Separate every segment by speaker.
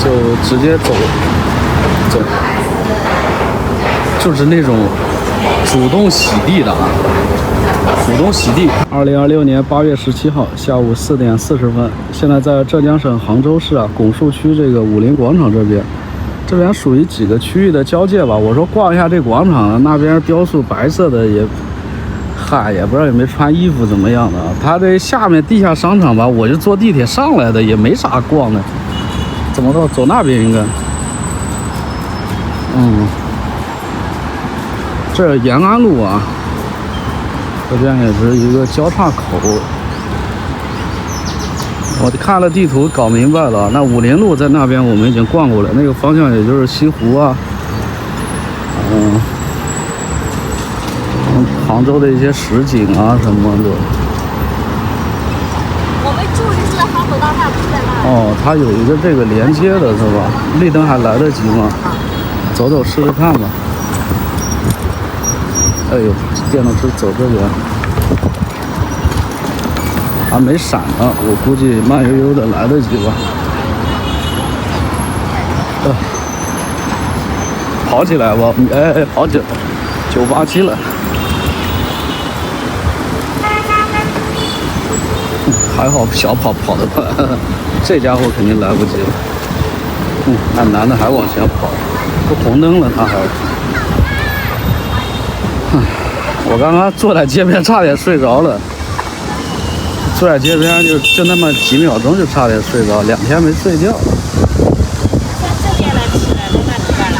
Speaker 1: 就直接走，就是那种主动洗地的啊，主动洗地。2026年8月17号下午4点40分，现在在浙江省杭州市拱树区这个武林广场这边属于几个区域的交界吧。我说逛一下这广场，那边雕塑白色的也不知道有没有穿衣服怎么样的。它这下面地下商场吧，我就坐地铁上来的，也没啥逛的。怎么走那边应该？这是延安路啊，这边也是一个交叉口。我看了地图搞明白了，那武林路在那边我们已经逛过了，那个方向也就是西湖啊，杭州的一些实景啊什么的。
Speaker 2: 我们住的是杭州大厦，不在那。
Speaker 1: 哦，它有一个这个连接的是吧？绿灯还来得及吗？走试试看吧。哎呦，电动车走这边。还没闪呢，我估计慢悠悠的来得及吧。跑起来吧，哎，跑起来，987了。还好小跑得快，这家伙肯定来不及了。那男的还往前跑，都红灯了他还。我刚刚坐在街边差点睡着了。坐在街边就那么几秒钟就差点睡着，2天没睡觉。
Speaker 2: 这边来起来了，那这边来。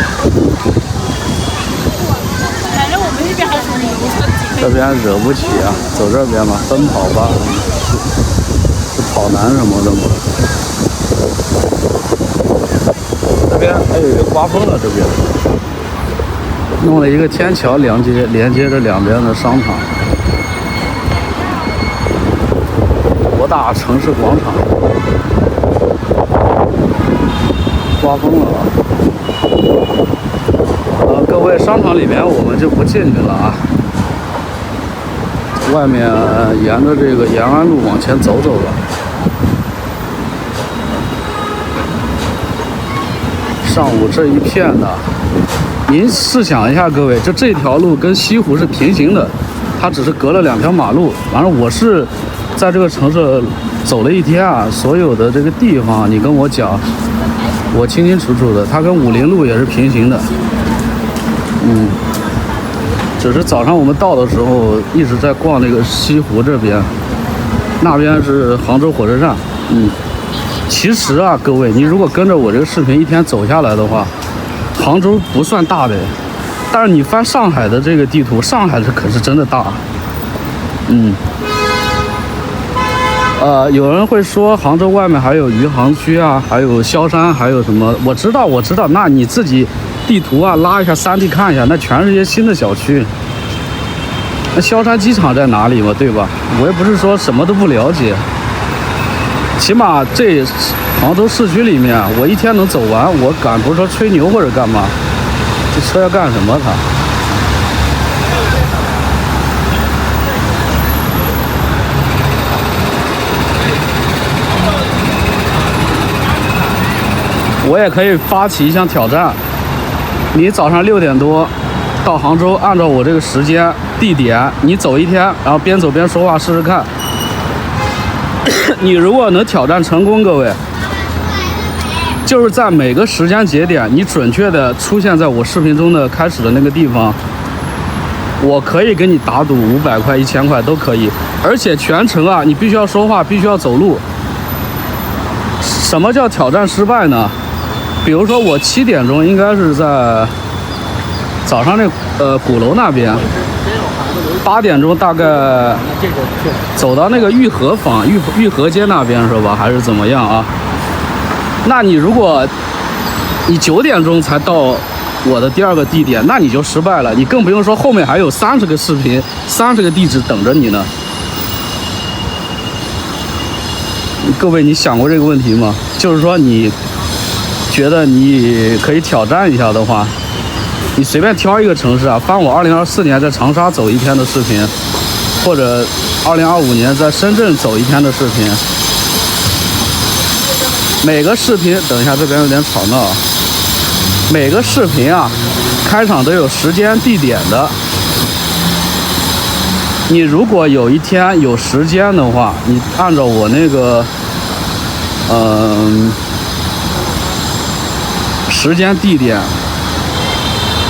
Speaker 2: 反正我们这边还是农村。
Speaker 1: 这边惹不起啊，走这边吧，奔跑吧，是跑男什么的嘛。这边有刮风了，这边弄了一个天桥连接着两边的商场。大城市广场，刮风了啊！各位，商场里面我们就不进去了啊，外面沿着这个延安路往前走吧。上午这一片的，您试想一下，各位，就这条路跟西湖是平行的，它只是隔了2条马路。完了，我是在这个城市走了一天啊，所有的这个地方你跟我讲，我清清楚楚的。它跟武林路也是平行的，只是早上我们到的时候一直在逛那个西湖这边，那边是杭州火车站。其实啊，各位，你如果跟着我这个视频一天走下来的话，杭州不算大的，但是你翻上海的这个地图，上海可是真的大。有人会说杭州外面还有余杭区啊，还有萧山，还有什么？我知道，那你自己地图啊拉一下3D 看一下，那全是一些新的小区。那萧山机场在哪里嘛，对吧？我也不是说什么都不了解，起码这杭州市区里面，我一天能走完，我敢不是说吹牛或者干嘛？这车要干什么它？我也可以发起一项挑战，你早上6点多到杭州，按照我这个时间地点，你走一天，然后边走边说话试试看。你如果能挑战成功，各位，就是在每个时间节点，你准确的出现在我视频中的开始的那个地方，我可以给你打赌500块、1000块都可以，而且全程啊，你必须要说话，必须要走路。什么叫挑战失败呢？比如说我7点钟应该是在早上那鼓楼那边，8点钟大概走到那个玉河街那边是吧？还是怎么样啊？那你如果你9点钟才到我的第2个地点，那你就失败了。你更不用说后面还有30个视频、30个地址等着你呢。各位，你想过这个问题吗？就是说你觉得你可以挑战一下的话，你随便挑一个城市啊，翻我2024年在长沙走1天的视频，或者2025年在深圳走1天的视频，每个视频，等一下这边有点吵闹啊。每个视频啊，开场都有时间地点的。你如果有一天有时间的话，你按照我那个，时间地点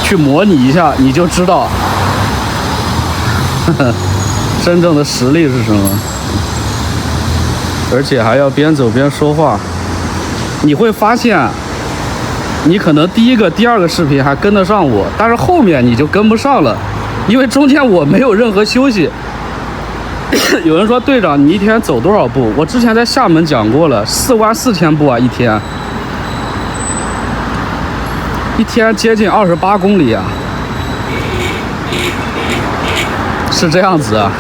Speaker 1: 去模拟一下，你就知道真正的实力是什么。而且还要边走边说话，你会发现，你可能第一个、第二个视频还跟得上我，但是后面你就跟不上了，因为中间我没有任何休息。有人说队长，你一天走多少步？我之前在厦门讲过了，44000步啊，一天接近28公里啊，是这样子啊。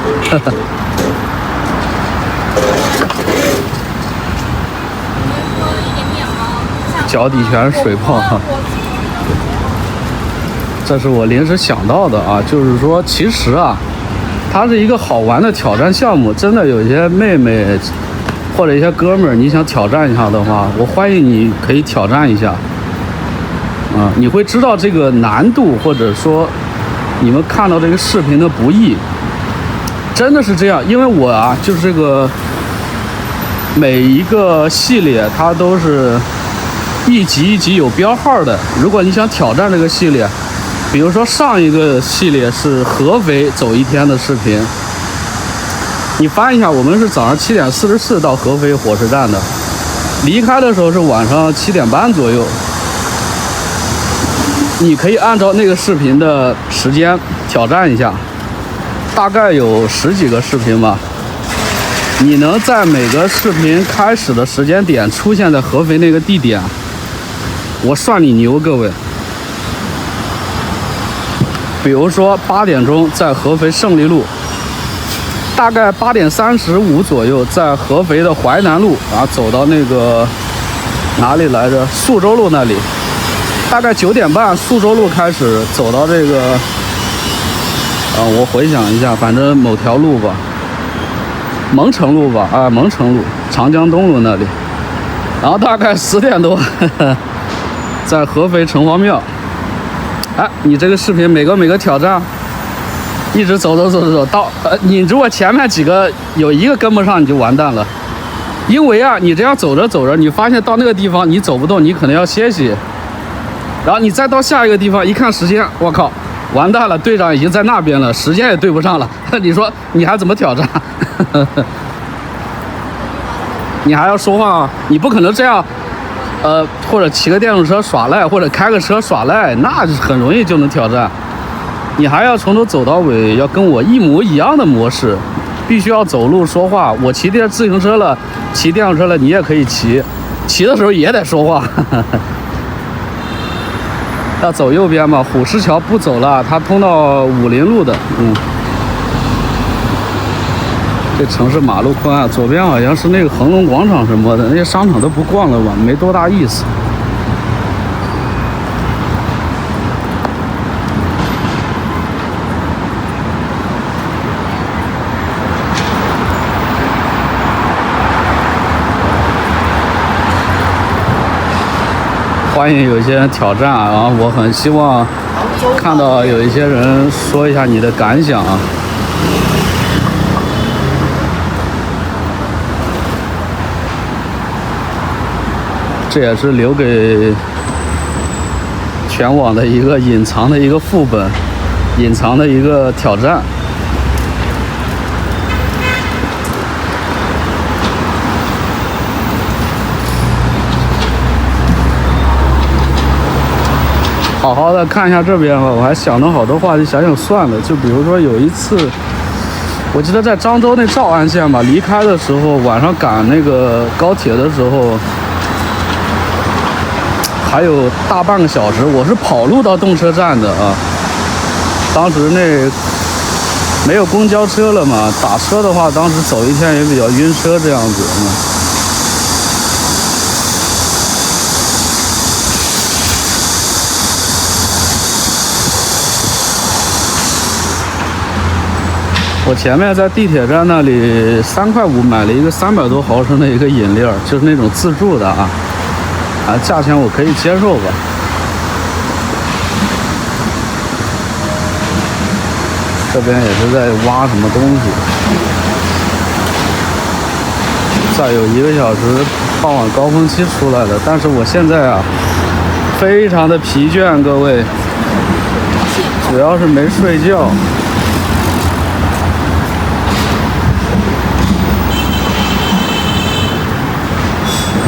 Speaker 1: 脚底全是水泡，这是我临时想到的啊，就是说其实啊，它是一个好玩的挑战项目，真的有一些妹妹或者一些哥们儿，你想挑战一下的话，我欢迎你可以挑战一下，你会知道这个难度，或者说你们看到这个视频的不易，真的是这样，因为我啊，就是这个每一个系列它都是一集一集有标号的。如果你想挑战这个系列，比如说上一个系列是合肥走一天的视频，你翻一下，我们是早上7点44到合肥火车站的，离开的时候是晚上7点半左右。你可以按照那个视频的时间挑战一下，大概有10几个视频吧。你能在每个视频开始的时间点出现在合肥那个地点，我算你牛，各位。比如说8点钟在合肥胜利路，大概8点35左右在合肥的淮南路走到那个哪里来着？宿州路那里。大概9点半宿州路开始走到这个，我回想一下，反正某条路吧，蒙城路吧，蒙城路、长江东路那里。然后大概10点多在合肥城隍庙。你这个视频每个挑战，一直走到你如果前面几个有一个跟不上，你就完蛋了。因为你这样走着，你发现到那个地方你走不动，你可能要歇息。然后你再到下一个地方，一看时间，我靠，完蛋了，队长已经在那边了，时间也对不上了。你说你还怎么挑战？你还要说话，你不可能这样，或者骑个电动车耍赖，或者开个车耍赖，那很容易就能挑战。你还要从头走到尾，要跟我一模一样的模式，必须要走路说话。我骑自行车了，骑电动车了，你也可以骑，骑的时候也得说话。要走右边嘛，虎石桥不走了，它通到武林路的。这城市马路宽啊，左边好像是那个恒隆广场什么的，那些商场都不逛了吧，没多大意思。欢迎有些人挑战啊！我很希望看到有一些人说一下你的感想啊。这也是留给全网的一个隐藏的一个副本，隐藏的一个挑战。好好的看一下这边吧，我还想到好多话题，想想算了。就比如说有一次，我记得在漳州那诏安县吧，离开的时候晚上赶那个高铁的时候，还有大半个小时，我是跑路到动车站的啊。当时那没有公交车了嘛，打车的话，当时走一天也比较晕车这样子。我前面在地铁站那里3.5块买了一个300多毫升的一个饮料，就是那种自助的啊，价钱我可以接受吧。这边也是在挖什么东西。再有1个小时，傍晚高峰期出来的，但是我现在啊，非常的疲倦，各位，主要是没睡觉。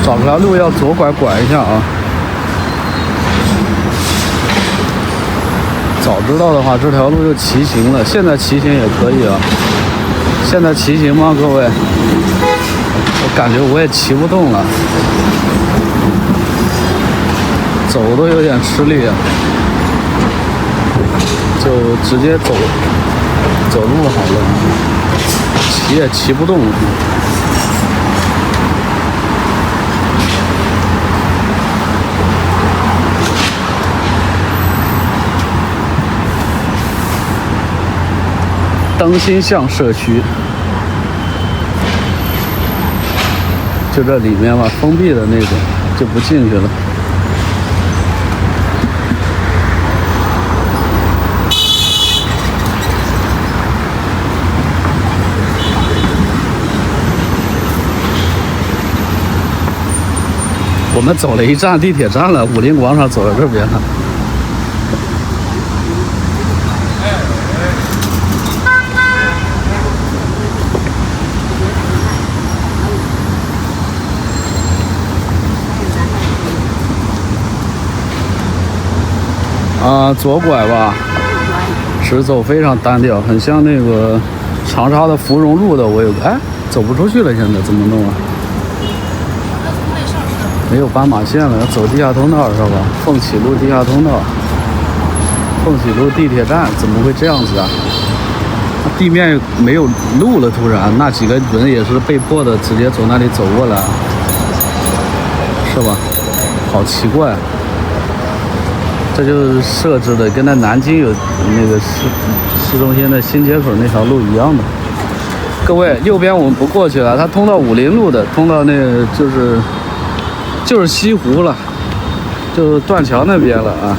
Speaker 1: 找条路要左拐一下啊！早知道的话，这条路就骑行了。现在骑行也可以啊。现在骑行吗，各位？我感觉我也骑不动了，走都有点吃力啊。就直接走路好了，骑也骑不动。灯芯巷社区，就这里面嘛，封闭的那种就不进去了。我们走了一站地铁站了，武林广场走到这边了。左拐吧，直走非常单调，很像那个长沙的芙蓉路的。我有走不出去了，现在怎么弄啊？没有斑马线了，要走地下通道是吧？凤起路地下通道，凤起路地铁站，怎么会这样子啊？地面没有路了，突然那几个人也是被迫的直接从那里走过来，是吧？好奇怪。这就是设置的，跟那南京有那个市中心的新街口那条路一样的。各位，右边我们不过去了，它通到武林路的，通到那个就是西湖了，就是断桥那边了啊。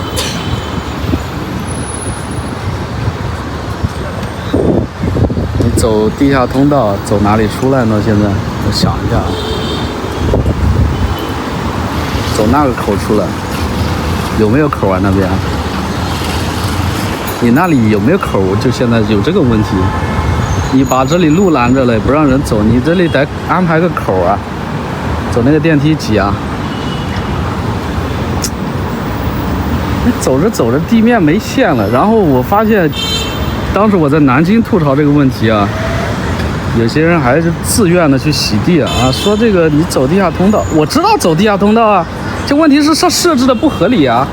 Speaker 1: 你走地下通道，走哪里出来呢？现在我想一下啊，走那个口出来。有没有口啊？那边，你那里有没有口？就现在有这个问题，你把这里路拦着了，不让人走，你这里得安排个口啊，走那个电梯挤啊。走着走着地面没线了，然后我发现，当时我在南京吐槽这个问题啊，有些人还是自愿的去洗地啊，说这个你走地下通道，我知道走地下通道啊。这问题是设置的不合理啊，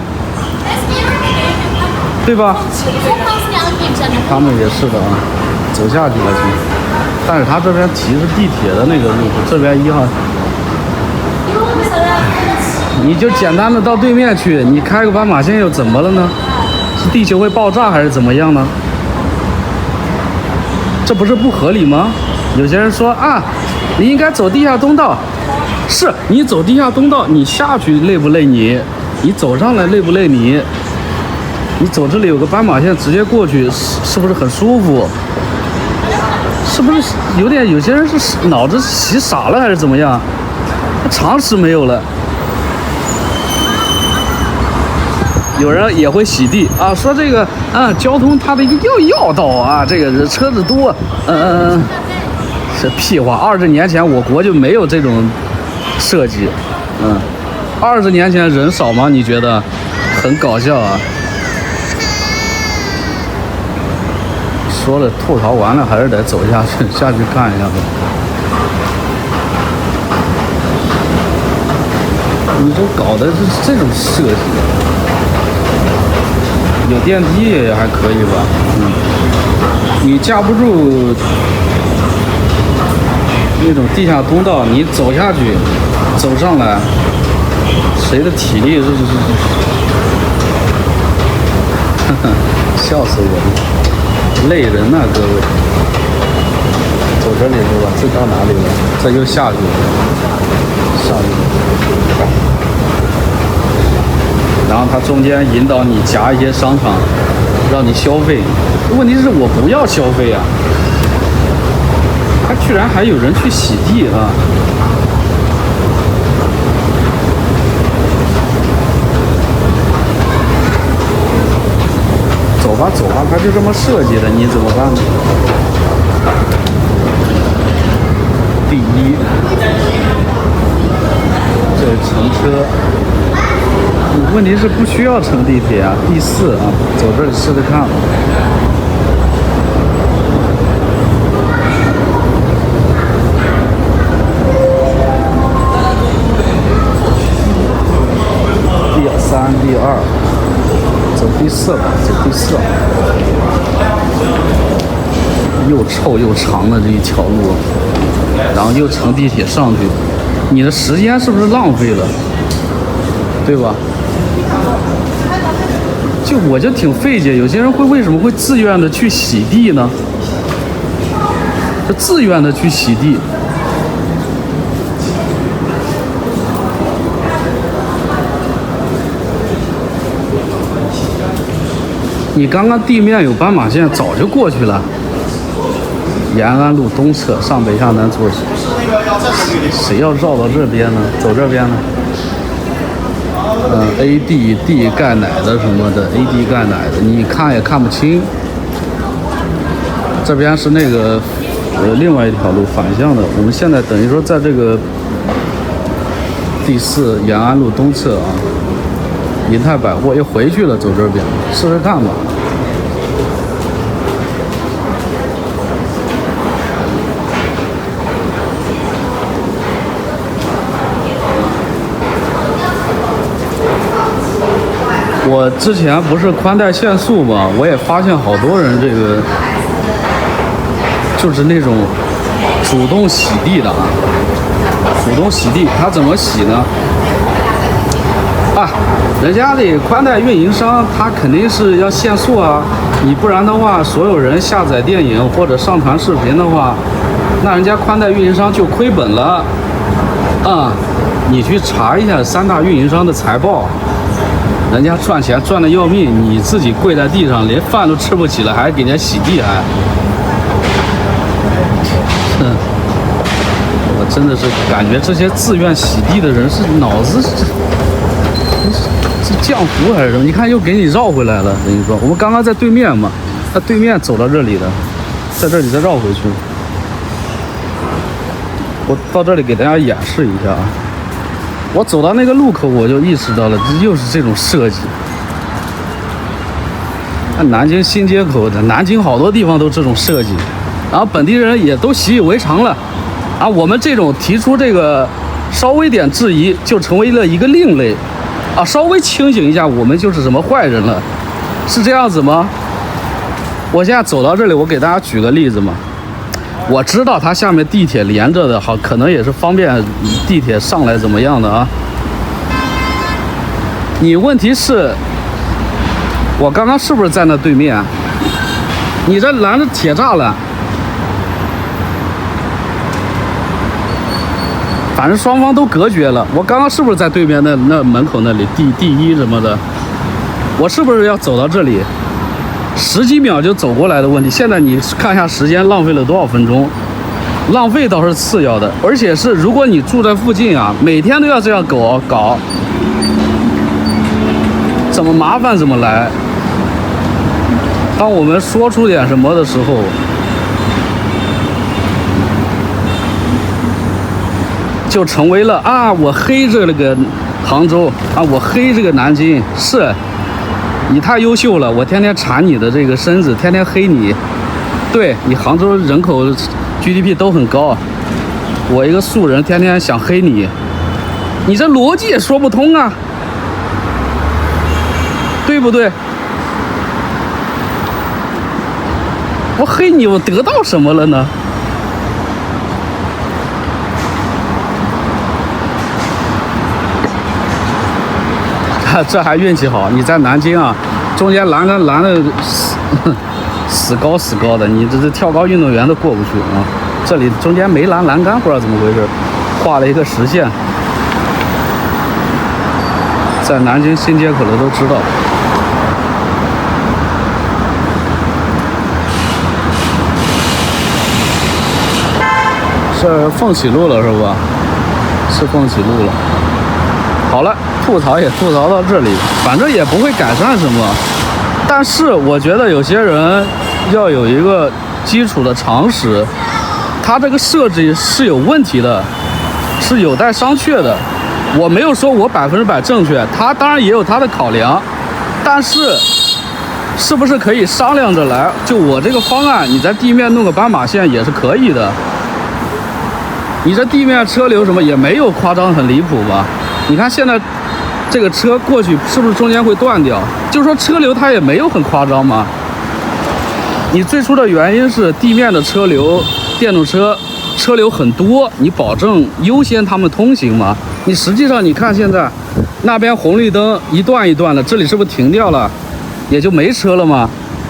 Speaker 1: 对吧？他们也是的啊，走下去了行，但是他这边提是地铁的那个路，这边1号，你就简单的到对面去，你开个斑马线又怎么了呢？是地球会爆炸还是怎么样呢？这不是不合理吗？有些人说啊，你应该走地下通道。是你走地下通道，你下去累不累你？你走上来累不累你？你走这里有个斑马线，直接过去，是不是很舒服？是不是有点？有些人是脑子洗傻了还是怎么样？常识没有了。有人也会洗地啊，说这个交通它的一个要道啊，这个车子多，是屁话。20年前我国就没有这种设计，20年前人少吗？你觉得很搞笑啊？说了吐槽完了，还是得走下去看一下吧。你这搞的是这种设计，有电梯也还可以吧？你架不住那种地下通道，你走下去，走上来，谁的体力是笑死我了，累人呐，各位。走这里是吧？这到哪里了？这又下去了，上去了。然后它中间引导你夹一些商场，让你消费。问题是我不要消费啊，它居然还有人去洗地啊！走吧走吧，它就这么设计的，你怎么办呢？第一，这乘车，问题是不需要乘地铁啊。第四啊，走这里试试看。第三、第二，走第四吧，走第四。又臭又长的这一条路，然后又乘地铁上去，你的时间是不是浪费了？对吧？我就挺费解，有些人为什么会自愿的去洗地呢？就自愿的去洗地。你刚刚地面有斑马线，早就过去了。延安路东侧，上北下南左，谁要绕到这边呢？走这边呢？AD 钙奶的什么的 ，AD 钙奶的，你看也看不清。这边是那个另外一条路反向的。我们现在等于说在这个第四延安路东侧啊，银泰百货又回去了，走这边试试看吧。我之前不是宽带限速嘛，我也发现好多人这个就是那种主动洗地的啊，主动洗地，他怎么洗呢？啊，人家这宽带运营商他肯定是要限速啊，你不然的话，所有人下载电影或者上传视频的话，那人家宽带运营商就亏本了啊。你去查一下3大运营商的财报。人家赚钱赚得要命，你自己跪在地上，连饭都吃不起了，还给人家洗地还，我真的是感觉这些自愿洗地的人是脑子是浆糊还是什么？你看又给你绕回来了。等于说我们刚刚在对面嘛，他对面走到这里的，在这里再绕回去。我到这里给大家演示一下啊。我走到那个路口，我就意识到了，这又是这种设计。看南京新街口的，南京好多地方都这种设计，然后本地人也都习以为常了。啊，我们这种提出这个稍微点质疑，就成为了一个另类。啊，稍微清醒一下，我们就是什么坏人了，是这样子吗？我现在走到这里，我给大家举个例子嘛。我知道它下面地铁连着的，好，可能也是方便地铁上来怎么样的啊？你问题是，我刚刚是不是在那对面？你这拦着铁栅栏，反正双方都隔绝了。我刚刚是不是在对面那门口那里第一什么的？我是不是要走到这里？10几秒就走过来的问题，现在你看一下时间浪费了多少分钟？浪费倒是次要的，而且是如果你住在附近啊，每天都要这样搞，怎么麻烦怎么来。当我们说出点什么的时候，就成为了啊，我黑这个杭州啊，我黑这个南京是。你太优秀了，我天天馋你的这个身子，天天黑你。对你杭州人口 GDP 都很高，我一个素人天天想黑你，你这逻辑也说不通啊，对不对？我黑你，我得到什么了呢？这还运气好，你在南京啊，中间拦的死高的，你这跳高运动员都过不去啊。这里中间没栏杆，不知道怎么回事，画了一个实线。在南京新街口的都知道。是凤起路了是吧？是凤起路了。好了，吐槽也吐槽到这里，反正也不会改善什么。但是我觉得有些人要有一个基础的常识，它这个设计是有问题的，是有待商榷的。我没有说我100%正确，它当然也有它的考量，但是是不是可以商量着来？就我这个方案，你在地面弄个斑马线也是可以的。你这地面车流什么也没有夸张很离谱吧？你看现在这个车过去是不是中间会断掉？就是说车流它也没有很夸张嘛。你最初的原因是地面的车流，电动车车流很多，你保证优先他们通行嘛。你实际上你看现在那边红绿灯一段一段的，这里是不是停掉了，也就没车了吗？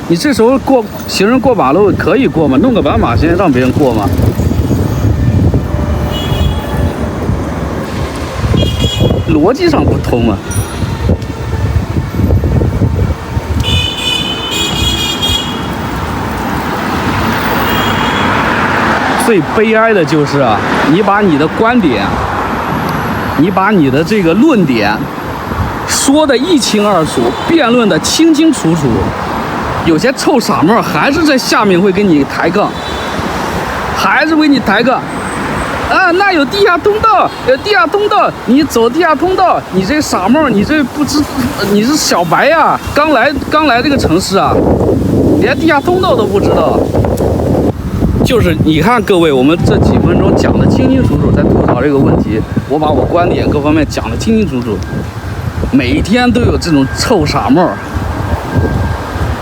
Speaker 1: 你这时候行人过马路可以过吗？弄个斑马线让别人过吗？逻辑上不通啊。最悲哀的就是啊，你把你的观点，你把你的这个论点说得一清二楚，辩论得清清楚楚，有些臭傻帽还是在下面会跟你抬杠，还是为你抬杠。啊，那有地下通道，有地下通道，你走地下通道，你这傻帽，你这不知，你是小白呀，刚来这个城市啊，连地下通道都不知道。就是你看各位，我们这几分钟讲得清清楚楚，在吐槽这个问题，我把我观点各方面讲得清清楚楚，每天都有这种臭傻帽。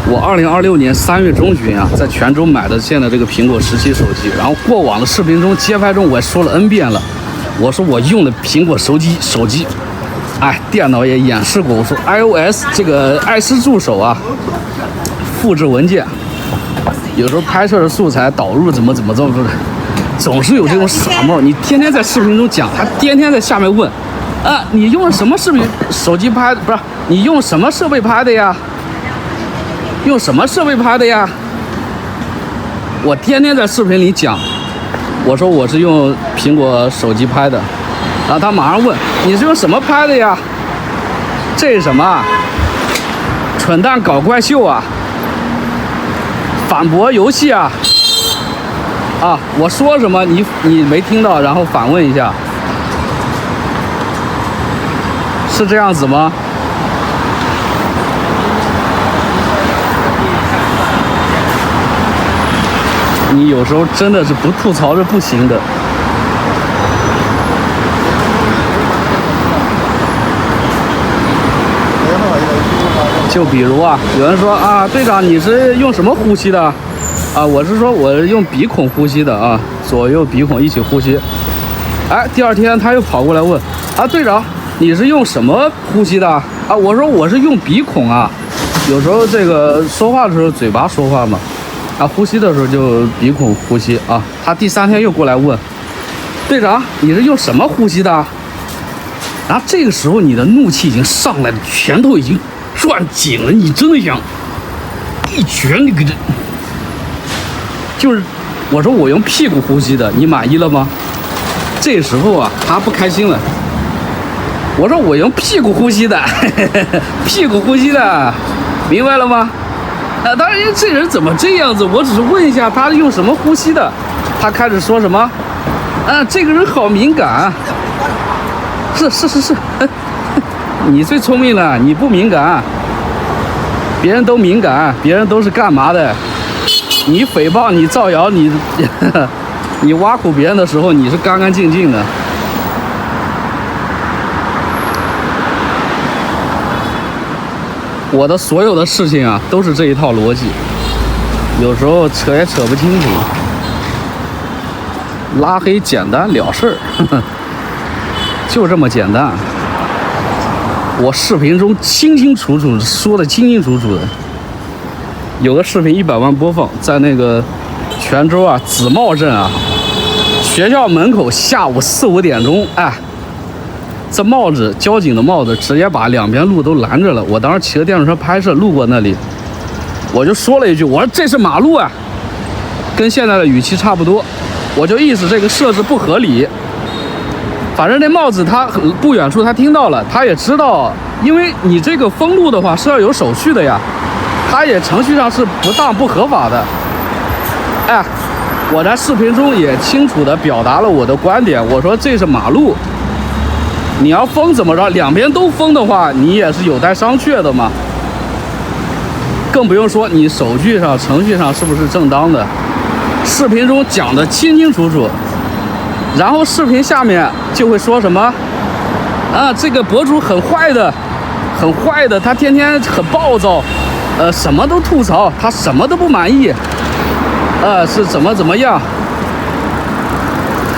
Speaker 1: 我2026年3月中旬啊，在泉州买的现在这个苹果17手机，然后过往的视频中、街拍中我说了 N 遍了，我说我用的苹果手机，哎，电脑也演示过，我说 iOS 这个爱思助手啊，复制文件，有时候拍摄的素材导入怎么做，总是有这种傻帽。你天天在视频中讲，他天天在下面问，啊，你用什么手机拍的？不是，你用什么设备拍的呀？用什么设备拍的呀？我天天在视频里讲，我说我是用苹果手机拍的，然后他马上问你是用什么拍的呀？这是什么？蠢蛋搞怪秀啊？反驳游戏啊？啊，我说什么你没听到，然后反问一下，是这样子吗？你有时候真的是不吐槽是不行的。就比如啊，有人说啊，队长你是用什么呼吸的？啊，我是说我用鼻孔呼吸的啊，左右鼻孔一起呼吸。哎，第二天他又跑过来问，啊，队长你是用什么呼吸的？啊，我说我是用鼻孔啊，有时候这个说话的时候嘴巴说话嘛。啊，呼吸的时候就鼻孔呼吸啊。他第3天又过来问，队长，你是用什么呼吸的？然后这个时候你的怒气已经上来了，拳头已经攥紧了，你真的想一拳你给这，就是我说我用屁股呼吸的，你满意了吗？这时候啊，他不开心了。我说我用屁股呼吸的，屁股呼吸的，明白了吗？当然，这人怎么这样子？我只是问一下他用什么呼吸的。他开始说什么？这个人好敏感啊。是，你最聪明了，你不敏感，别人都敏感，别人都是干嘛的？你诽谤，你造谣，你挖苦别人的时候，你是干干净净的。我的所有的事情啊，都是这一套逻辑，有时候扯也扯不清楚，拉黑简单了事儿，就这么简单。我视频中清清楚楚说的清清楚楚的，有个视频100万播放，在那个泉州啊紫茂镇啊学校门口下午4、5点钟，哎，这帽子，交警的帽子直接把两边路都拦着了。我当时骑着电动车拍摄，路过那里，我就说了一句，我说这是马路啊，跟现在的语气差不多，我就意思这个设置不合理。反正那帽子他不远处他听到了，他也知道，因为你这个封路的话是要有手续的呀，他也程序上是不当不合法的。哎，我在视频中也清楚地表达了我的观点，我说这是马路，你要封怎么着，两边都封的话，你也是有待商榷的嘛。更不用说你手续上、程序上是不是正当的，视频中讲得清清楚楚。然后视频下面就会说什么啊，这个博主很坏的，很坏的，他天天很暴躁，什么都吐槽，他什么都不满意，是怎么样？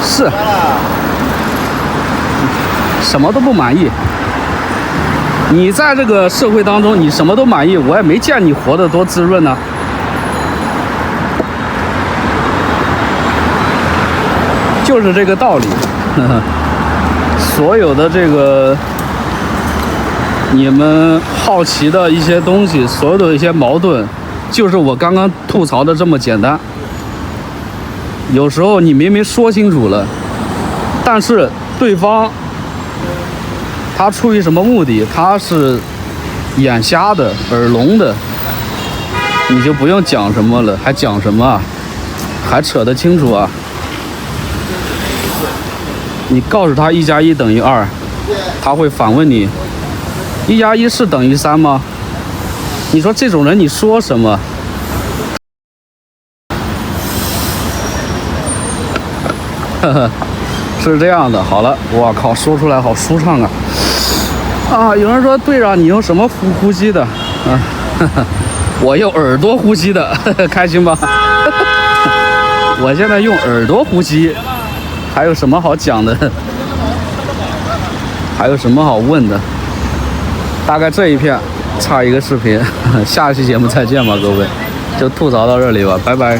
Speaker 1: 是，什么都不满意。你在这个社会当中，你什么都满意，我也没见你活得多滋润呢。就是这个道理，所有的这个你们好奇的一些东西，所有的一些矛盾，就是我刚刚吐槽的这么简单。有时候你明明说清楚了，但是对方他出于什么目的，他是眼瞎的、耳聋的，你就不用讲什么了，还讲什么啊？还扯得清楚啊？你告诉他1+1等于2，他会反问你1+1是等于3吗？你说这种人你说什么？呵呵，是这样的。好了，我靠，说出来好舒畅啊！啊，有人说队长你用什么呼吸的？我用耳朵呼吸的，开心吧？我现在用耳朵呼吸。还有什么好讲的？还有什么好问的？大概这一片差一个视频，下一期节目再见吧，各位，就吐槽到这里吧，拜拜。